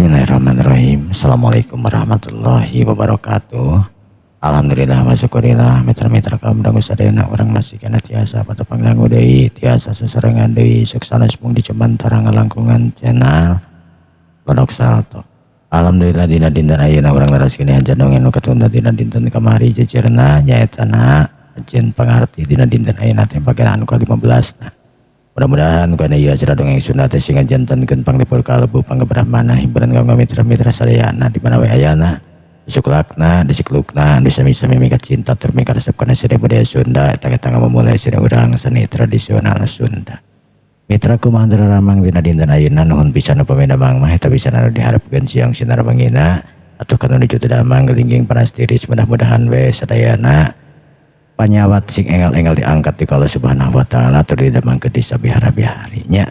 Bismillahirrahmanirrahim. Assalamualaikum warahmatullahi wabarakatuh. Alhamdulillah wa syukurillah mitra-mitra kaum dangu sadayana orang masih kena tiasa pada panggang deui tiasa seserengan deui suksana sepung di cemantara ngalangkungan channel Pondok Salto. Alhamdulillah dina dinten ayeuna urang leres kene aja dongeng nu katunda dina dinten kamari jejerna nyaetana ajen pangarti dina dinten ayeuna teh bagean anu ke-15 na. Mudah-mudahan kana ieu acara dongeng Sunda teh sing ngajantenkeun panglipur kalbu panggebrahmana hiburan kaum mitra-mitra sadayana di mana we ayana disuklakna disiklukna disami-sami mikat cinta tur mikat resep kana seni budaya Sunda eta kita memulai seni urang seni tradisional Sunda. Mitra kumaha ramang dina dinten ayeuna nuhun pisan upami damang mah eta bisa anu diharepkeun siang sinar bangina atuh kana nuju teu damang gelingging panas tiris mudah-mudahan we sadayana panyawat sing enggal-enggal diangkat di Allah Subhanahu wa taala tur didamangkeun di sabihara-biharinya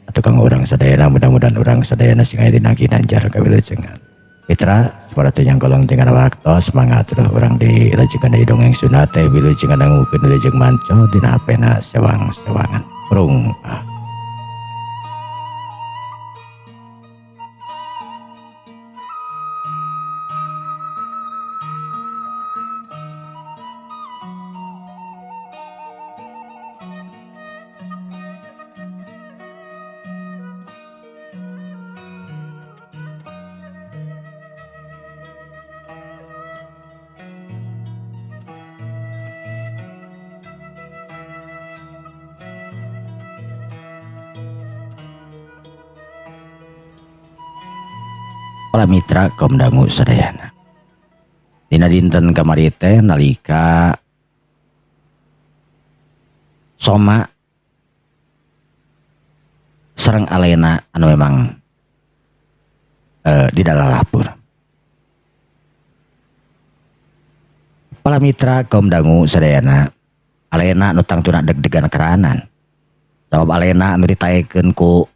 atuh kang urang sadayana mudah-mudahan urang sadayana sing aya dina ginanjar kawilujengan. Mitra saperti yang kolong tinggal waktu semangat terus urang dilajengan dari dongeng Sunda teh wilujengan dangukeun wilujeng manco dina apena sewang-sewangan rung. Para mitra kaum dangu sadayana dina dinten kamari teh nalika Soma sareng Alena anu memang di dalalapur. Para mitra kaum dangu sadayana Alena anu tangtuna deg-degan keranan sabab Alena anu ditaekeun ku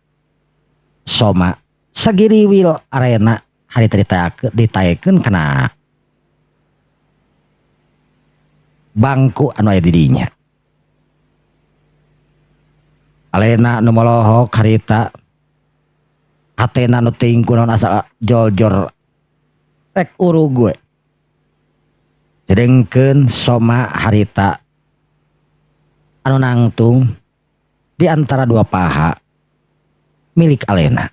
Soma sagiriwil arena hari ditaekeun kana bangku anu aya di dinya. Alena nu molohok harita hatena nu teuing kunaon asa joljor rek urugue. Sedengkeun Soma harita anu nangtung di antara dua paha milik Alena.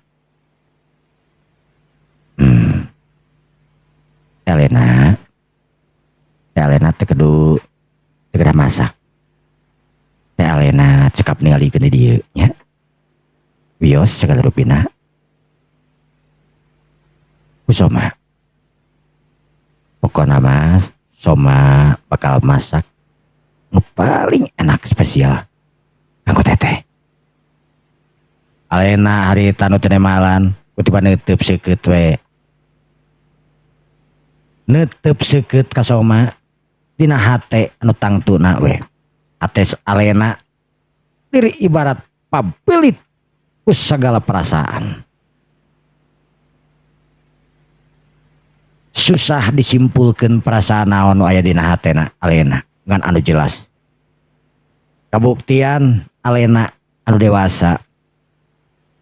Alena teh kudu segera masak. Alena cekap ningalikeun di dieu nya. Wios segala rupina. Soma. Pokona mas Soma bakal masak nu paling enak spesial kanggo teteh. Alena harita nu teu nemalan kutiba neuteub seukeut we. Neuteub seukeut ka Soma dina hate anu tangtuna we. Hate Alena diri ibarat pabelit ku sagala perasaan. Susah disimpulkeun perasaan naon aya dina hatena Alena ngan anu jelas. Kabuktian Alena anu dewasa.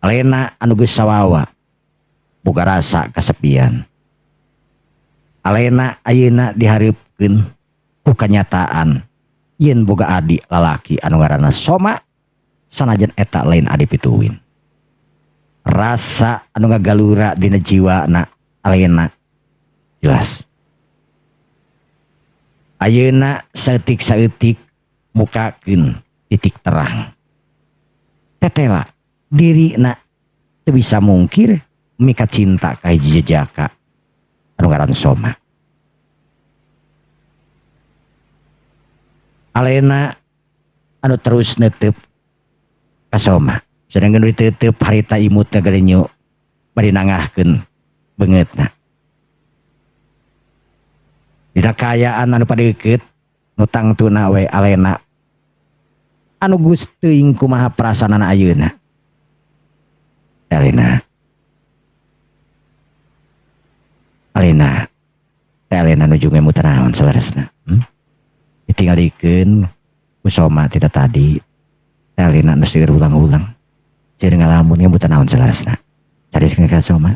Alena anu geus sawawa boga rasa kasepian. Alena ayeuna dihareupeun ku kenyataan yen boga adik lalaki anu ngaranna Soma sanajan eta lain adi pituin. Rasa anu ngagalura dina jiwana Alena jelas. Ayeuna saeutik-saeutik mukakeun titik terang. Tetela dirina teu bisa mungkir mika cinta ka hiji jejaka anu ngaran Soma. Alena anu terus neuteub ka Soma. Sedangkeun diteuteub harita imutna galenyu bari nangahkeun beungeutna. Dina kaayaan anu padeukeut nu tangtuna we Alena anu geus teuing kumaha perasaanna ayeuna. Alena nuju ngemut naon salaresna. Ditinggalikeun ku Soma tidak tadi. Alena nu seueur ulang-ulang. Seueur ngalamun ngemut naon salaresna. Cari ka Soma.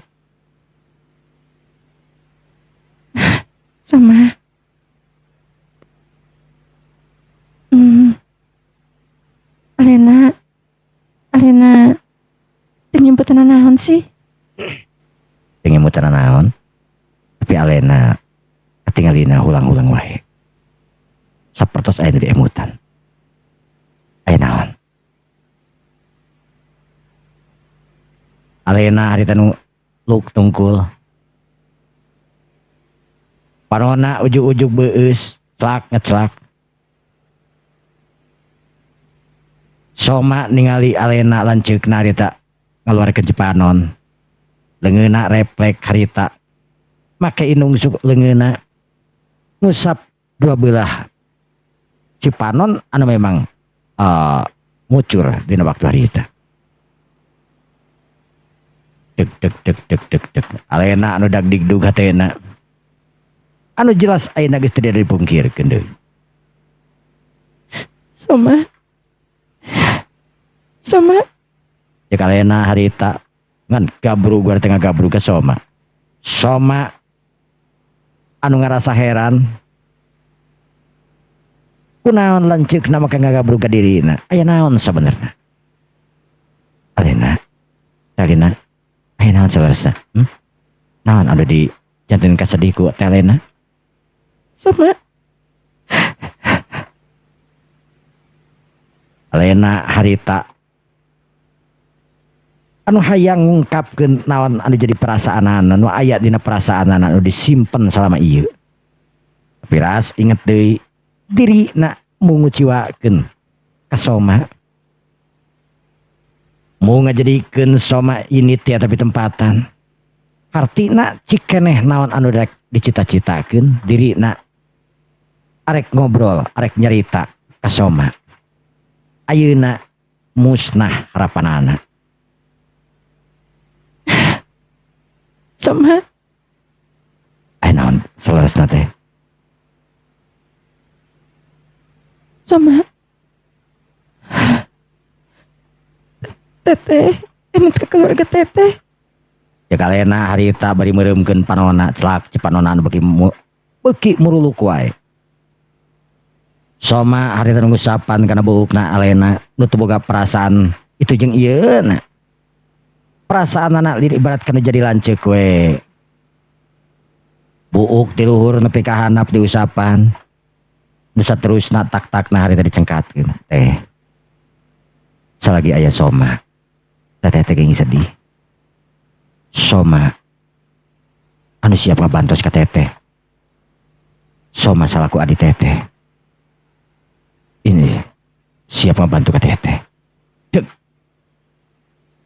Sama. Alena. Alena. Nyebut naon sih? Pengen muter naon. Tapi Alena ketinggalina hulang-hulang wae. Sapertos aya di emutan. Aya naon? Alena harita nu luk tungkul. Panona ujug-ujug beus, celak ngecelak. Soma ningali Alena lanceukna harita ngaluarkeun cipanon. Leungeunna refleks harita make inungsuk leungeunna ngusap dua belah cipanon anu memang ngucur dina waktu harita. Deg deg deg deg deg deg. Alena anu dagdigdug hatena. Anu jelas ayeuna geus teu dipungkirkeun deui. Soma. Cek Alena harita ngan gabru gua tengah gabru ke Soma. Soma anu ngarasa heran. Kunaon lanceukna make ngagabru ka dirina? Aya naon sabenerna? Alena. Aya naon salerasna? Naon anu di janten kasedih ku teh Alena? Soma. Alena harita anu hayang ngungkapkeun naon anu jadi perasaanana, nu aya dina perasaanana anu disimpen salama ieu. Tapi ras inget deui dirina munguciwakeun ka Soma. Mau ngajadikeun Soma ini tiap tapi tempatan. Artina cik keneh naon anu rek dicita-citakeun dirina arek ngobrol, arek nyarita ka Soma. Ayeuna musnah harapanana. Soma. Aya naon salerasna teh? Soma. Teteh, emit ke keluarga teteh. Cek Alena harita bari meureumkeun panonna celak cipanonna anu beuki muruluk wae. Soma harita nunggu sapan kana beukna Alena nu teu boga perasaan itu jeung ieuna. Perasaan anak lirik ibarat kana jadi lanceuk we. Buuk di luhur nepi ka handap diusapan. Nu saterusna tak-takna harita dicengkatkeun. Salagi aya Soma. Teteh teh geuning sedih. Soma anu siap ngabantos ka teteh. Soma salaku adi teteh. Ini siap ngabantu ka teteh. Deg.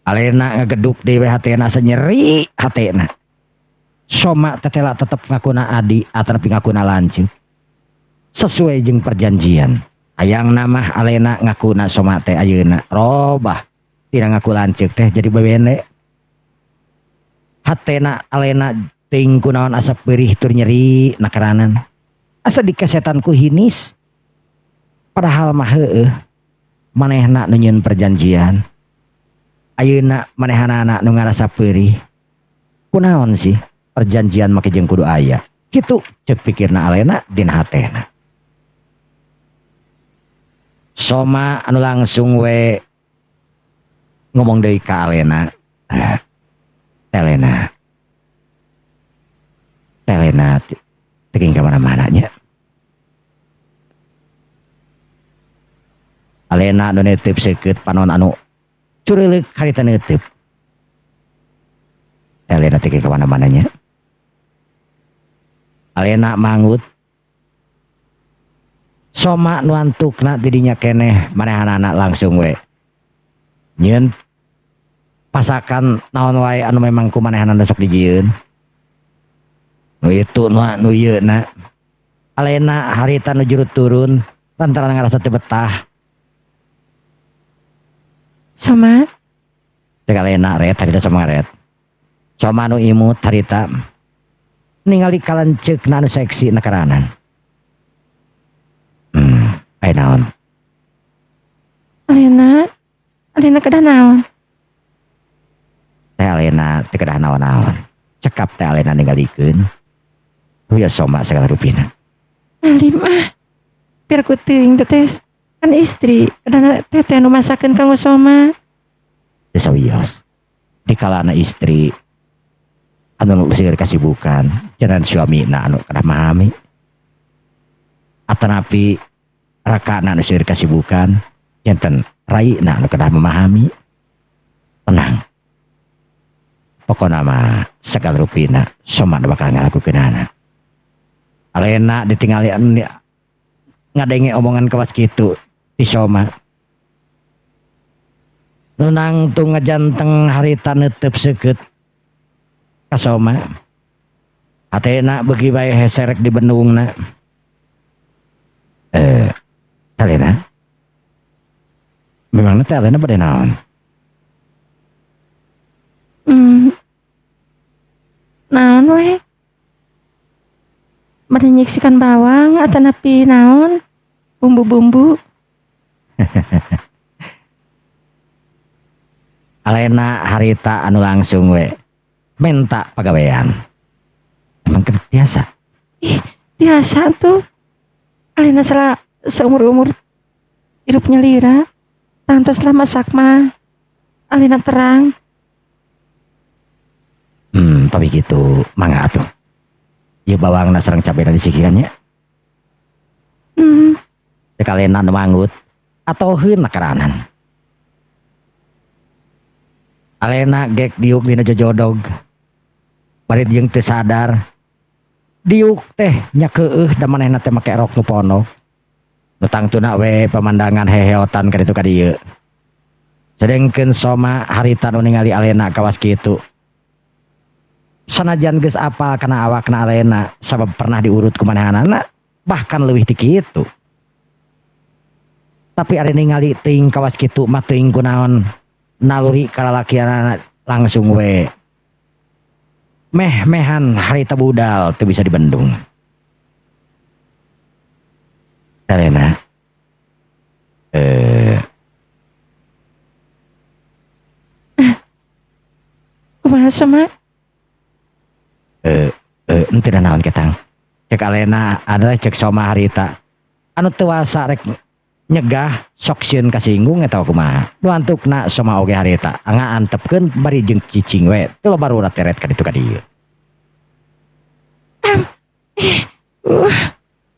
Alena ngageduk dewe hatena senyeri hatena. Soma tetela tetep ngakuna adi atanepi ngakuna lanceuk. Sesuai jeung perjanjian. Hayang nama Alena ngakuna Soma teh ayeuna robah. Tina ngaku lanceuk teh jadi babene. Hatena Alena teuing kunaon asa peurih tur nyeri nakaranan. Asa dikesetan ku hinis. Padahal mah heueuh. Manehna nu nyieun perjanjian. Ayeuna manehanana nu ngarasa peurih. Kunaon sih perjanjian make jeung kudu aya. Kitu ceuk pikirna Alena dina hatena. Soma anu langsung we ngomong deui ka Alena. Telena teuing ka mana-mana nya. Alena nu neuteup seukeut panon anu cureleuk harita neuteup. Alena teuing ka mana-mana nya. Alena mangut. Soma nu antukna di dinya keneh manehanana langsung we nyieun pasakan naon wae anu memang kumanehanana sok dijieun. Nu itu nu ieuna. Alena harita nu jurut turun lantaran ngarasa teu betah. Soma. Cek Alena ret harita sama ret. Soma nu imut harita ningali kalanceukna anu seksi nakaranan. Aya naon? Alena kedah naon? Teh Alena teu kedah naon-naon. Cekap teh Alena ningalikeun. Wios Soma segala rupina. Ali mah biar ku teuing teteh kan istri kadana teteh anu masakeun kanggo Soma. Desa wios. Dikala anak istri anu seueur kasibukan, jangan suamina anu kada memahami. Atanapi rakana anu seueur kasibukan, janten raina anu kada memahami. Tenang. Pokona mah segala rupina Soma bakal ngalakukeunana. Alena ditinggali ngadenge omongan kawas kitu di Soma. Nunang tu ngajanteng harita neuteup seukeut ka Soma. Hatena beuki bae heserek di bendungna. Alena. Memangna teh Alena bade naon? Naon we? Bade nyiksikan bawang atanapi naon? Bumbu-bumbu. Alena harita anu langsung we menta pagawean. Emang keur tiasa. Ih, biasa tuh. Alina salah seumur-umur hidupnya lira. Tantoslah masak mah. Alina terang. Tapi gitu, mangga atuh. Ieu bawangna sareng cabena disikirannya. Teu kalena nu manggut atau heun nakaranan. Alena gek diuk dina jojodog. Bari jeung teu sadar. Diuk teh nya keueuh da manehna teh make rok nu ponok. Nu tangtuna we pemandangan heheotan ka ditu ka dieu. Sedengkeun Soma harita nu ningali Alena kawas kitu. Sanajan geus apal kana awakna Alena sabab pernah diurut ku manehanana bahkan leuwih ti kitu. Tapi ari ningali teuing kawas kitu mah teuing kunaon naluri kalalakianna langsung we meh-mehan harita budal teu bisa dibendung. Alena Kumaha Soma? Ente da naon ketang. Cek Alena adalah cek Soma harita anu teu wasa rek nyegah sok sieun kasinggung eta kumaha. Nu antukna Soma oge harita anga antepkeun bari jeung cicing we teu loba rurat teret ka ditu ka dieu.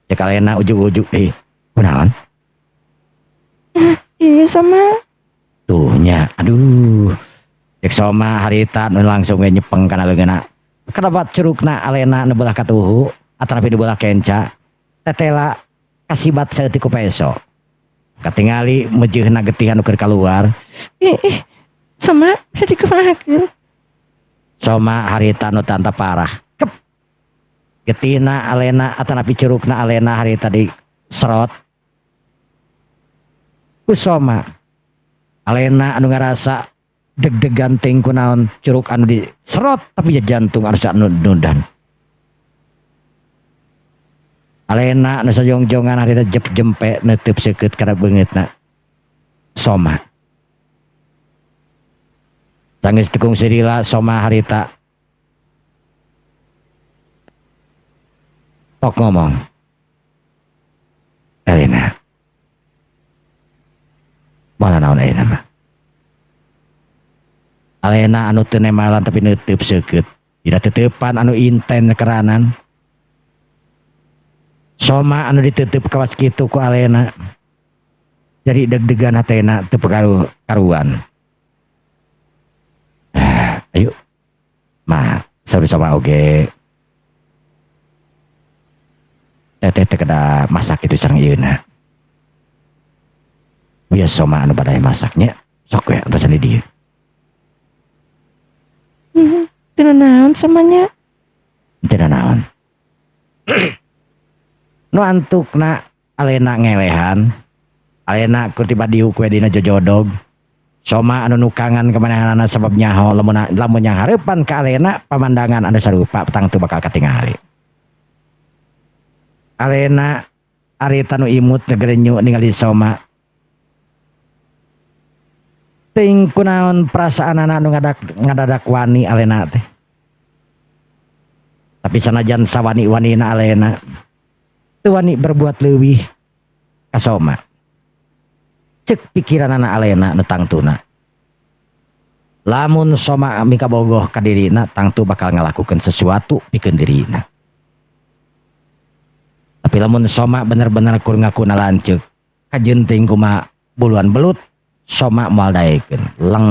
Cek Alena ujug-ujug kunaon? Iya Soma. Tuh nya aduh. Cek Soma harita nu langsung we nyepeng kana leungeunna. Kenapa curugna Alena nu beulah katuhu atanapi nu beulah kenca tetela kasibat saeutik ku peso. Katingali meujeunna getih anu keur kaluar. Soma bisa dikumahakeun. Soma harita nu tanta parah. Kep. Getihna Alena atanapi curugna Alena harita di serot ku Soma. Alena anu ngarasa deg-degan ting kunaon curug anu diserot tapi ya jantung anu sanudan. Alena anu sajongjongan harita jep-jempe neuteub seukeut kana beungeutna Soma. Sanggeus tekung sirila Soma harita tok ngomong. Alena. Mana naon ayeuna mah? Alena anu teu nemalan tapi neuteub seukeut. Dina teteupan anu inten keranan. Soma anu diteuteub kawas kitu ku Alena. Jadi deg-degan hatena teu karuan. Ayo. Mah, saur Soma oge. Teteh teh kada masak itu sareng ieuna. Bias Soma anu badae masaknya sok we antosan di dieu. Teu naon samanya. Teu naon. Nu antukna Alena ngelehan. Alena keur tiba diuk we dina jojodog. Soma anu nukangan kamanehanana sabab nyaho lamun yang hareupan ka Alena pamandangan anu sarupa tang teu bakal katingali. Alena harita nu imut ngegerenyu ningali Soma. Ting kunaon perasaan anak nu ngadadak wani Alena teh. Tapi sanajan sawani-wanina alena teu wani berbuat leuwih ka Soma. Cek pikiran anak alena netangtuna. Lamun Soma mika bogoh ka dirina tangtu bakal ngalakukeun sesuatu pikeun dirina. Tapi lamun Soma bener-bener kur ngakuna lanceuk kajenting kumaha buluan belut, Soma moal daekeun. Leng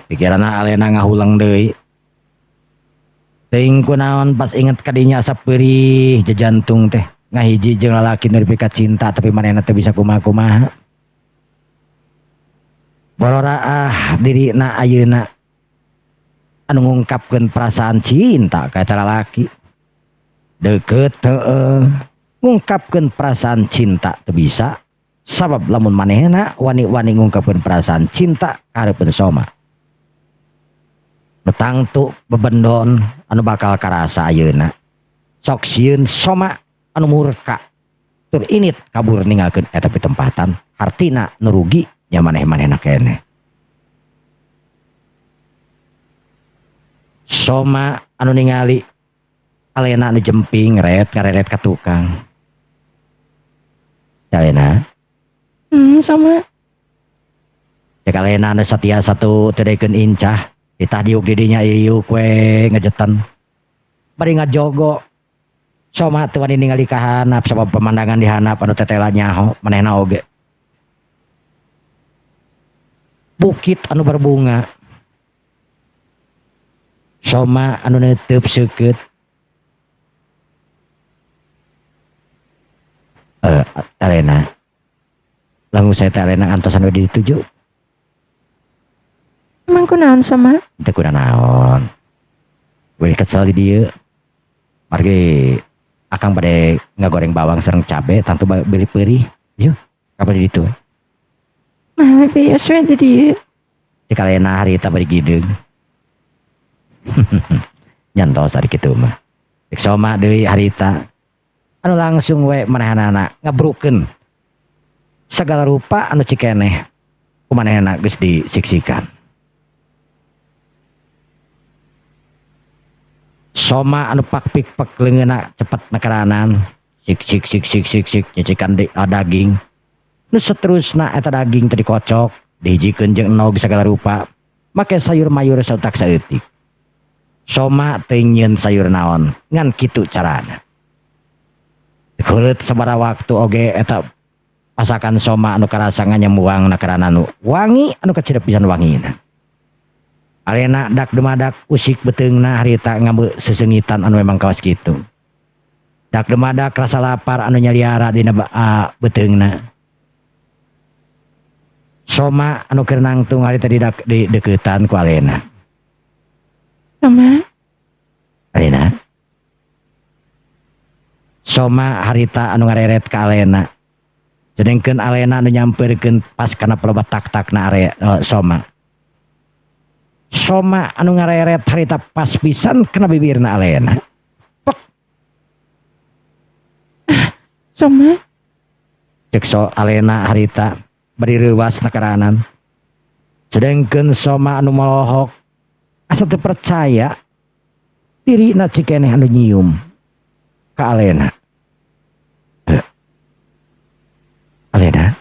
pikiranna alena ngahulang deui. Teuing kunaon pas inget kadinya asa peurih jejantung teh ngahiji jeung lalaki nu dipikat cinta tapi manehna teu bisa kumaha-kumaha. Bororaah dirina ayeuna anu ngungkapkeun perasaan cinta ka eta lalaki. Deukeut heueuh, ngungkapkeun perasaan cinta teu bisa sabab lamun manehna wani-wani ngungkapkeun perasaan cinta ka hareupeun Soma. Betangtu bebendon anu bakal karasa ayeuna. Sok sieun Soma anu murka tur init kabur ninggalkeun eta pitempatan hartina nu rugi nya maneh-manehna keneh. Soma anu ningali alena anu jemping kareret ka tukang. Alena Sama. cek alena anu satia satu teu daekeun incah ditah diuk di dinya ieu kue ngejetan bari ngajogo. Soma teu wani ningali ka handap sabab pemandangan di handap anu tetela nyaho manehna oge. Bukit anu berbunga. Soma anu neuteub seukeut. Alena. Langkung saya teh alena antosan we dituju. Emang kunaon Sama? Teu kunaon. We kesel di dieu. Margi akang bade ngagoreng bawang sareng cabe tantu beli peurih. Yeuh, kapan di ditu? Mah bios we di dieu. Cek alena harita bari gideung. Nyantos ari kitu mah. Cek Soma deui harita. Anu langsung we manehna ngabrukeun segala rupa anu cikeneh kumanehna geus disiksikan. Soma anu pakpik-pek leungeunna cepet nakaranan sik nyicikan daging. Nu saterusna eta daging teh dikocok dihijikeun jeung enog segala rupa make sayur mayur sautak saeutik. Soma teuing nyieun sayur naon ngan kitu carana. Kulit sabara waktu oge eta pasakan Soma anu karasa nganyamuang nakarana anu wangi anu kacidep pisan wangina. Alena dak demadak usik beteungna harita ngameu sesengitan anu memang kawas kitu. Dak demadak rasa lapar anu nyaliara dina beteungna. Soma anu keur nangtung harita di dekeutan ku Alena. Sama. Alena. Soma harita anu ngareret ka Alena. Sedengkeun Alena anu nyampeurkeun pas kana pelobat tak-takna Soma. Soma anu ngareret harita pas pisan kana bibirna Alena. Pek. Sama. Cek Alena harita bari reuwas nakaranan. Sedengkeun Soma anu molohok asa teu percaya dirina cikeneh anu nyium ka Alena. Alena,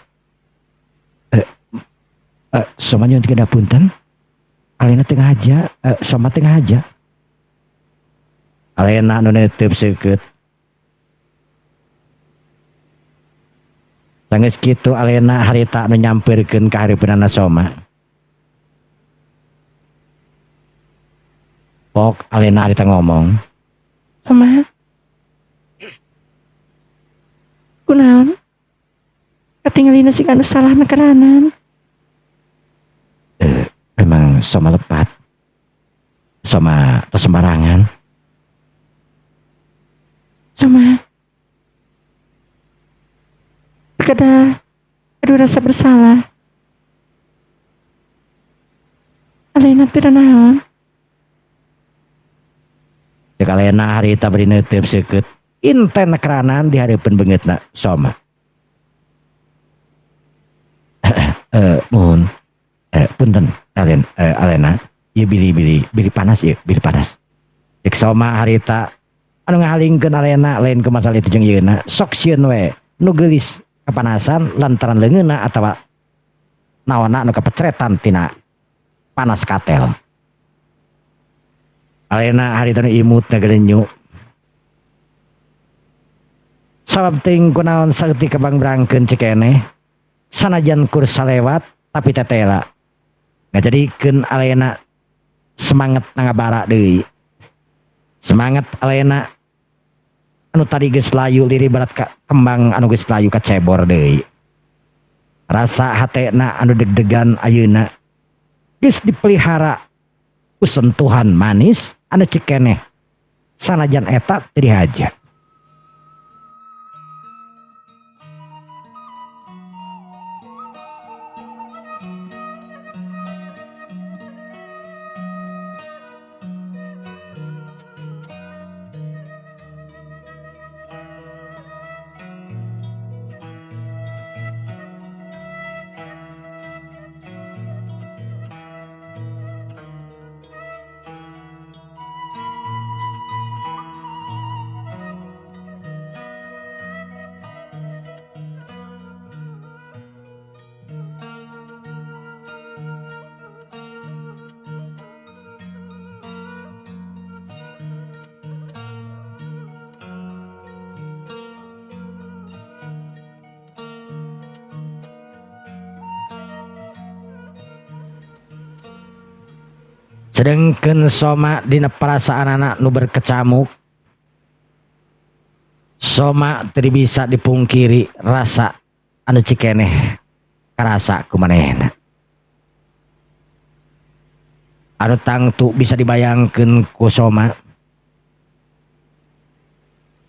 Soma nyuwun tinggal punten. Alena tengah aja, Soma tengah aja. Alena anu neuteub seukeut. Tangis kitu Alena harita anu nyampeurkeun ka hareupeunana Soma. Pok Alena harita ngomong. Sama. Kunaon? Katinggalina si anu salah nakaranan. Memang Soma lepat. Soma tos sembarangan. Sama. Aduh rasa bersalah. Alena tidak naon. Cek Alena harita bari neuteub seukeut. Inten nakaranan di hareupeun beungeutna Soma. Mohon punten Alena ieu bili panas ieu bili panas. Cek Soma harita anu ngahalingkeun alena lain ke masalah itu jeung ieuna sok sieun we nu geulis kapanasan lantaran leungeunna atawa naonna anu kapecretan tina panas katel. Alena harita nu imut ngagerenyu sabab teuing kunaon sakti kabangbrangkeun cekeneh sanajan kursa lewat tapi tetela ngajadikeun alena semangat ngabara deui. Semangat alena anu tadi geus layu liri barat ka kembang anu geus layu kacebor deui. Rasa hatena anu deg-degan ayeuna geus dipelihara ku sentuhan manis anu cekeneh sanajan eta teu dihaja. Sedengkeun Soma dina perasaan anak nu berkecamuk, Soma teu bisa dipungkiri rasa anu cikeneh karasa ku manehna. Anu tangtu bisa dibayangkeun ku Soma,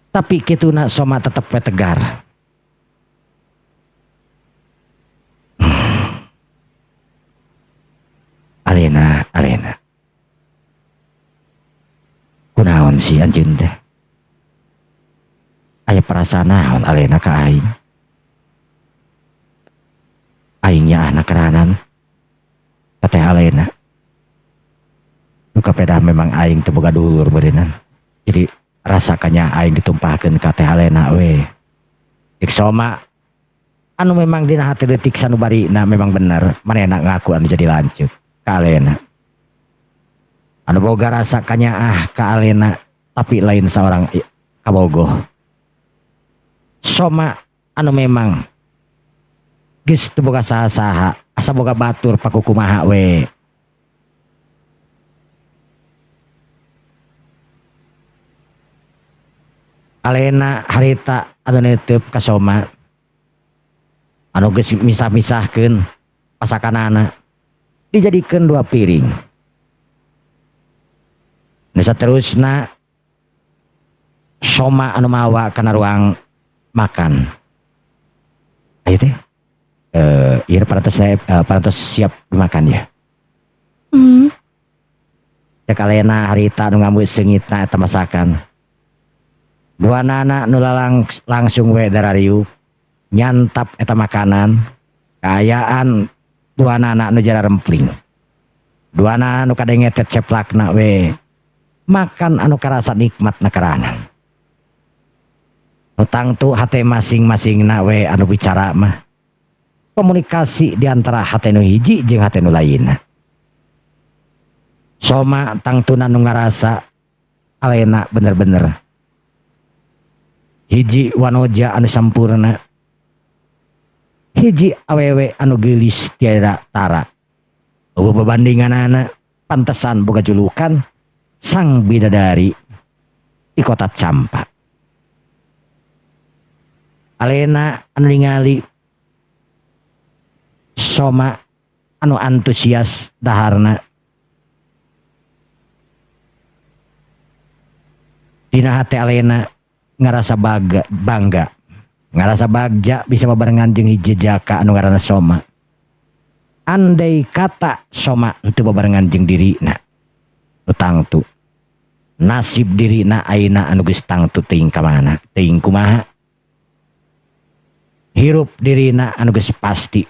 tapi kituna Soma tetep we tegar. Alena. Kunaon sih anjeun teh? Aya perasaan naon alena ka aing? Aingnya anak keranan. Kateh alena. Nu kapeda memang aing teu boga dulur beureunan. Jadi rasakannya aing ditumpahkeun ka teh alena we. Cik Soma anu memang dina hati leutik sanubarina memang bener manehna ngaku anu jadi lanceuk ka alena. Anu boga rasa kanyaah ka alena tapi lain seorang kabogoh. Soma anu memang geus teu boga saha-saha asa boga batur pakukumaha we. Alena harita anu neuteup ka Soma anu geus misah-misahkeun pasakanana dijadikeun 2 piring. Nu saterusna Soma anu mawa kana ruang makan. Ayo deh. Ieu parantos siap dimakan ya. Cek alena harita anu ngambut seungitna eta masakan. Buanana nu langsung we darariuk nyantap eta makanan. Kaayaan duanana nu jara rempling. Duanana nu kadengetet ceplakna we. Makan anu karasa nikmat na karanan. Nu tangtu hate masing-masingna we anu bicara mah komunikasi diantara hate nu hiji jeung hate nu lainna. Soma tangtuna nu ngarasa alena bener-bener hiji wanoja anu sampurna, hiji awewe anu geulis tiada tara. Eueuh babandinganana pantesan boga julukan Sang Bidadari di Kota Campa. Alena anu ningali Soma anu antusias daharna. Dina hate alena ngarasa bangga, ngarasa bagja bisa bebarengan jeung hiji jaka anu ngaranna Soma. Andai kata Soma henteu bebarengan jeung dirina, tangtu nasib dirina ayeuna anu geus tangtu teuing ka mana, teuing kumaha. Hirup dirina anu geus pasti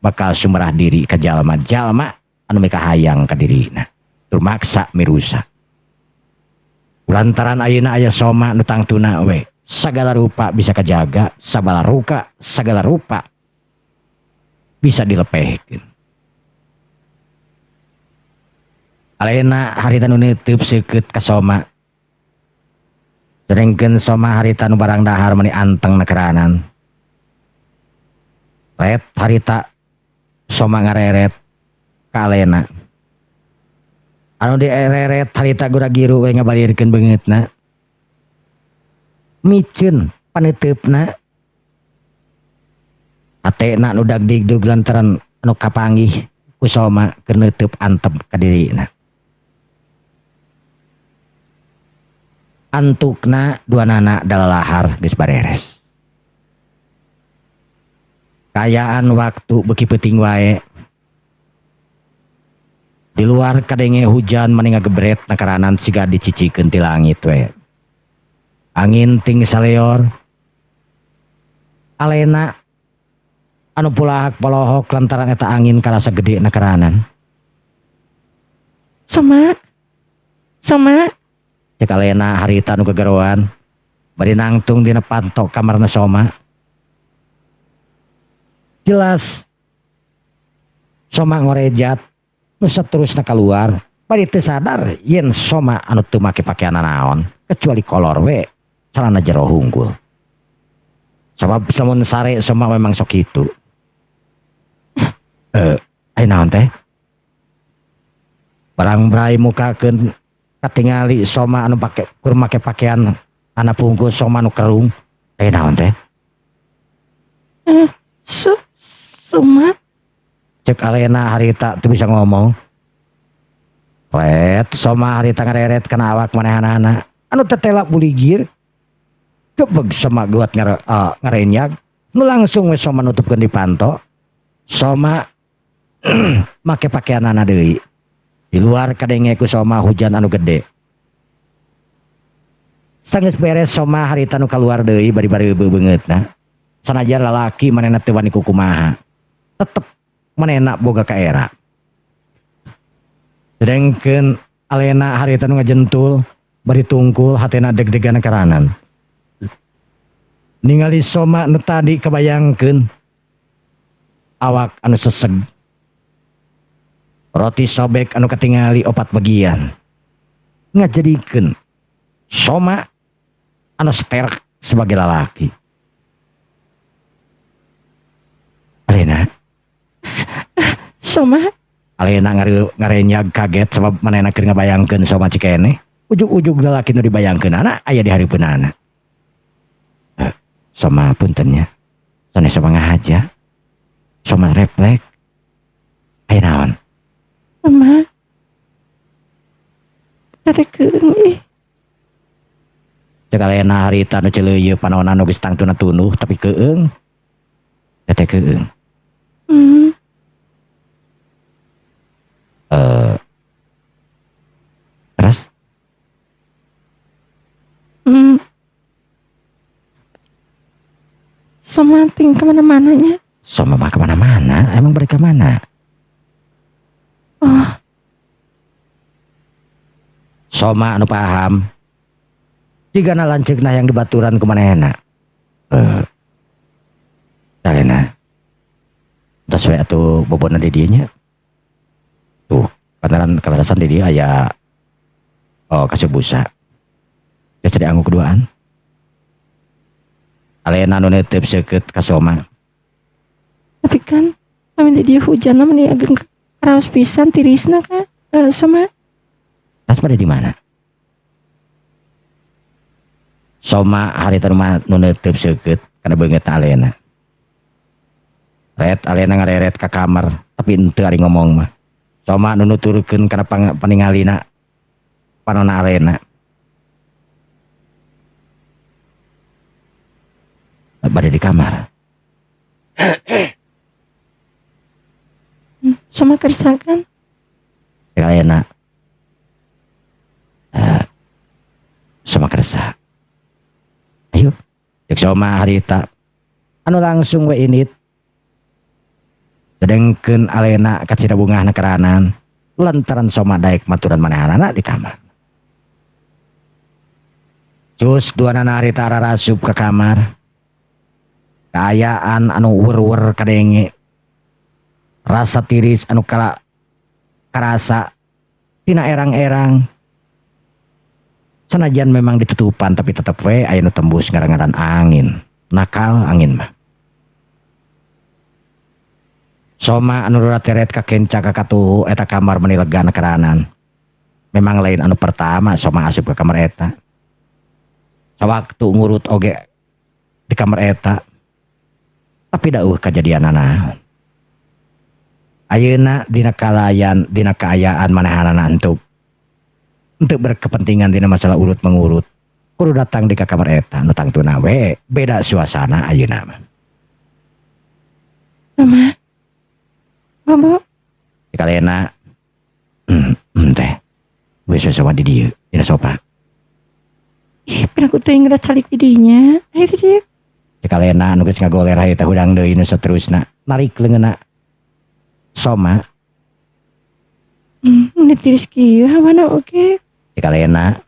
bakal sumerah diri ka jalma-jalma anu meka hayang ka dirina, tur maksa mirusa. Lantaran ayeuna aya soma nu tangtuna we. Sagala rupa bisa kajaga, sagala rupa bisa dilepehkeun. Alena harita nu neuteub seukeut ka soma. Sedengkeun soma harita nu barang dahar mani anteng nekeranan. Ret harita soma ngareret ka Alena. Anu direret harita gura-giru we ngabalirkeun beungeutna. Miceun paneteupna. Hatena nu dagdigdug lantaran anu kapanggih ku soma keur neuteub antep ka dirina. Antukna duanana dalalahar geus bareres. Kayaan waktu beuki peuting wae. Di luar kadenge hujan mani ngagebret nakaranan siga dicicikeun ti langit we. Angin ting saleor. Alena anu pulahak polohok lantaran eta angin karasa gede nakaranan. Soma. Cek Alena harita nu gegeroan bari nangtung dina panto kamarna soma. Jelas soma ngorejat nu saterusna keluar bari teu sadar yen soma anu teu make pakaian naon kecuali kolor we celana jero hunggul. Sabab samun sare soma memang sok kitu. Ai naon teh? Barang brai mukakeun katingali soma anu kur make pakaian anak pungkus soma anu kerung. Ai naon teh? Soma. Cek Alena harita teu bisa ngomong. Ret soma harita ngareret kana awak manehanana anu tetela buligir. Kebeg soma guat ngarenyag nu langsung we soma nutupkeun di panto. Soma make pakaianana deui. Di luar kadenge ku soma hujan anu gede. Sanggeus beres soma harita nu kaluar deui bari-bari beungeutna. Sanajan lalaki manehna teu wani kumaha. Tetep manehna boga kaera. Sedengkeun Alena harita nu ngajentul bari tungkul hatena deg-degan karanan. Ningali soma nu tadi kabayangkeun awak anu seseg. Roti sobek anu katingali 4 bagian. Ngajadikeun soma anu sterk sebagai lalaki. Alena. Soma. Alena ngarenyag kaget sebab manehna keur ngabayangkeun soma cikene. Ujug-ujug lalaki nu dibayangkeunana aya di hareupeunana. Soma puntennya. Sanes soma ngahaja. Soma refleks. Aya naon? Soma. Karekeung ih. Cek Alena harita nu celeuyeuk panaonan nu geus tangtuna tunuh tapi keung. Teh keung. Terus? Soma ting kemana-mananya. Soma mah kemana-mana? Emang balik kemana? Oh. Soma anu paham. Jigana lanceukna yang dibaturan ku manehna. Alena. Tas we atuh bobona di dieu nya. Tuh, pantaran kelarasan di dieu aya kasih busa. Geus dianggo keduaan. Alena nu neuteub seukeut ka soma. Tapi kan kami di dia hujan mah agak karaos pisan tirisna kan Soma. Tas pada di mana? Soma harita nu neuteub seukeut kana beungeut Alena. Ret Alena ngareret ka kamar tapi henteu ari ngomong mah. Soma nu nuturkeun kana paningalina panonna Alena. Bade di kamar. Soma kersakan. Alena. Soma kersa. Ayo, cek Soma harita. Anu langsung we init. Sedengkeun Alena kacida bungahna keranan lantaran Soma daek maturan manehanana di kamar. Cus duanana harita rarasup ke kamar. Kaayaan anu wer-wer kadenge. Rasa tiris anu karasa tina erang-erang. Sanajan memang ditutupan tapi tetep we aya nu tembus ngaran-ngaran angin. Nakal angin mah. Soma anu teret ka kenca ka katuhu eta kamar meuni legana karanan. Memang lain anu pertama Soma asup ke kamar eta. Sawaktu ngurut oge di kamar eta. Tapi dauh kajadianana. Ayeuna dina kaayaan manehanana untuk berkepentingan dina masalah urut mengurut. Kudu datang di kamar eta nu tangtuna we beda suasana ayeuna mah. Mama. Bobo. Kalena teh geus sama di dieu dina sofa. Ih, pernah ku teuing ngeurat salik di dinya. Ayo di dieu. Kalena anu geus ngagoler harita hudang deui nu saterusna narik leungeunna Soma. Menit tiris kieu hawana oge. Kalena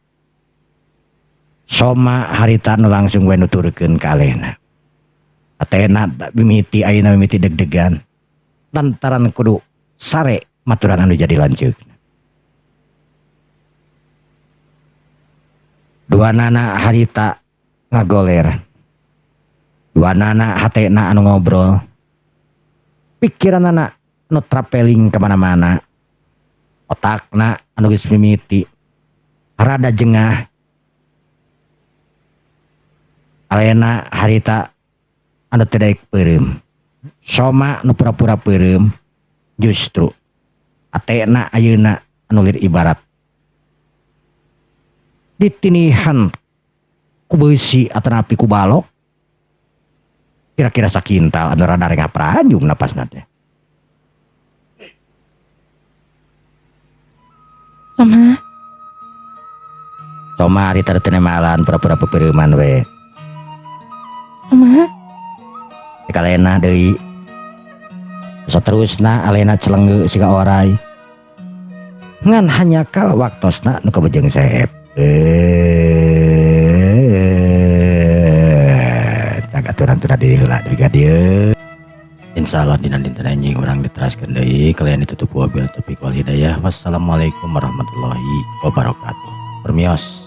Soma harita nu langsung we nuturkeun ka Alena. Atena mimiti ayeuna mimiti deg-degan. Lantaran kudu sare maturan anu jadi lanceuk. Duanana harita ngagoler. Duanana hatena anu ngobrol. Pikiranana anu traveling kemana-mana. Otakna anu geus mimiti. Rada jengah. Alena harita anu teu daek peureum. Soma nu pura-pura peureum justru atena ayeuna anu lir ibarat ditinihan ku beusi atanapi ku balok. Kira-kira sakintal anu rada rengah pranjung napasna teh. Soma harita teu nemalan pura-pura peureumman we. Mama. Kalena deui saterusna Alena celengeu siga oray ngan hanya kal waktosna nu kabejeng seep cagaturan-turan di heula deui ka dieu. Insyaallah dina dinten anjing urang diteraskeun deui kalian ditutup wabil taufiq wal hidayah. Wassalamualaikum warahmatullahi wabarakatuh. Permios.